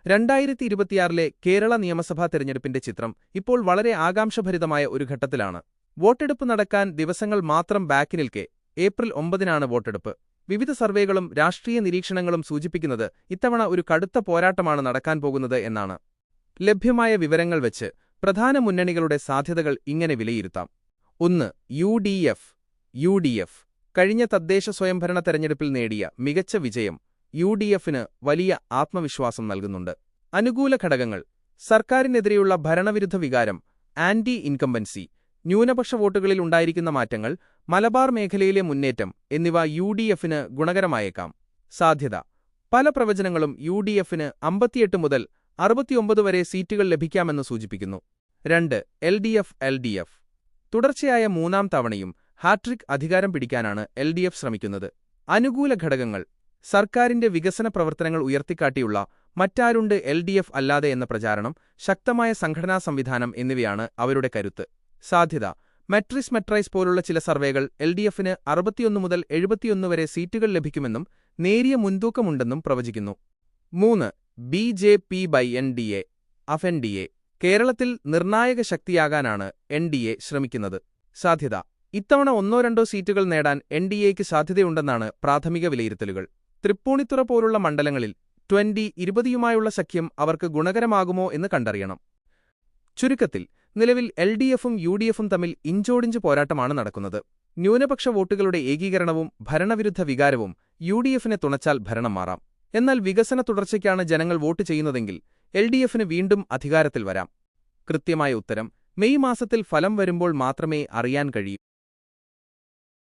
2026 കേരള നിയമസഭാ തെരഞ്ഞെടുപ്പിന്റെ ചിത്രം ഇപ്പോൾ വളരെ ആകാംക്ഷഭരിതമായ ഒരു ഘട്ടത്തിലാണ്. വോട്ടെടുപ്പ് നടക്കാൻ ദിവസങ്ങൾ മാത്രം ബാക്കി നിൽക്കെ ഏപ്രിൽ 9-നാണ് വോട്ടെടുപ്പ്. വിവിധ സർവേകളും രാഷ്ട്രീയ നിരീക്ഷണങ്ങളും സൂചിപ്പിക്കുന്നത് ഇത്തവണ ഒരു കടുത്ത പോരാട്ടമാണ് നടക്കാൻ പോകുന്നത് എന്നാണ്. ലഭ്യമായ വിവരങ്ങൾ വെച്ച് പ്രധാന മുന്നണികളുടെ സാധ്യതകൾ ഇങ്ങനെ വിലയിരുത്താം. 1. യു.ഡി.എഫ്. കഴിഞ്ഞ തദ്ദേശ സ്വയംഭരണ തെരഞ്ഞെടുപ്പിൽ നേടിയ മികച്ച വിജയം യു.ഡി.എഫിന് വലിയ ആത്മവിശ്വാസം നൽകുന്നുണ്ട്. അനുകൂല ഘടകങ്ങൾ: സർക്കാരിനെതിരെയുള്ള ഭരണവിരുദ്ധ വികാരം, ആന്റി ഇൻകംബൻസി, ന്യൂനപക്ഷ വോട്ടുകളിൽ ഉണ്ടായിരിക്കുന്ന മാറ്റങ്ങൾ, മലബാർ മേഖലയിലെ മുന്നേറ്റം എന്നിവ യു.ഡി.എഫിന് ഗുണകരമായേക്കാം. സാധ്യത: പല പ്രവചനങ്ങളും യു.ഡി.എഫിന് 58 മുതൽ 69 വരെ സീറ്റുകൾ ലഭിക്കാമെന്ന് സൂചിപ്പിക്കുന്നു. 2. എൽ.ഡി.എഫ്. തുടർച്ചയായ 3-ാം തവണയും ഹാട്രിക് അധികാരം പിടിക്കാനാണ് എൽ.ഡി.എഫ് ശ്രമിക്കുന്നത്. അനുകൂല ഘടകങ്ങൾ: സർക്കാരിന്റെ വികസന പ്രവർത്തനങ്ങൾ ഉയർത്തിക്കാട്ടിയുള്ള മറ്റാരുണ്ട് എൽ.ഡി.എഫ് അല്ലാതെ എന്ന പ്രചാരണം, ശക്തമായ സംഘടനാ സംവിധാനം എന്നിവയാണ് അവരുടെ കരുത്ത്. സാധ്യത: മെട്രൈസ് പോലുള്ള ചില സർവേകൾ എൽ.ഡി.എഫിന് 61 മുതൽ 71 വരെ സീറ്റുകൾ ലഭിക്കുമെന്നും നേരിയ മുൻതൂക്കമുണ്ടെന്നും പ്രവചിക്കുന്നു. 3. ബി.ജെ.പി/എൻ.ഡി.എ. കേരളത്തിൽ നിർണായക ശക്തിയാകാനാണ് എൻ.ഡി.എ ശ്രമിക്കുന്നത്. സാധ്യത: ഇത്തവണ 1-2 സീറ്റുകൾ നേടാൻ എൻ.ഡി.എക്ക് സാധ്യതയുണ്ടെന്നാണ് പ്രാഥമിക വിലയിരുത്തലുകൾ. തൃപ്പൂണിത്തുറ പോലുള്ള മണ്ഡലങ്ങളിൽ 20-20യുമായുള്ള സഖ്യം അവർക്ക് ഗുണകരമാകുമോ എന്ന് കണ്ടറിയണം. ചുരുക്കത്തിൽ, നിലവിൽ എൽ.ഡി.എഫും യു.ഡി.എഫും തമ്മിൽ ഇഞ്ചോടിഞ്ച് പോരാട്ടമാണ് നടക്കുന്നത്. ന്യൂനപക്ഷ വോട്ടുകളുടെ ഏകീകരണവും ഭരണവിരുദ്ധ വികാരവും യു.ഡി.എഫിനെ തുണച്ചാൽ ഭരണം മാറാം. എന്നാൽ വികസന തുടർച്ചയ്ക്കാണ് ജനങ്ങൾ വോട്ട് ചെയ്യുന്നതെങ്കിൽ എൽ.ഡി.എഫിന് വീണ്ടും അധികാരത്തിൽ വരാം. കൃത്യമായ ഉത്തരം മെയ് മാസത്തിൽ ഫലം വരുമ്പോൾ മാത്രമേ അറിയാൻ കഴിയൂ.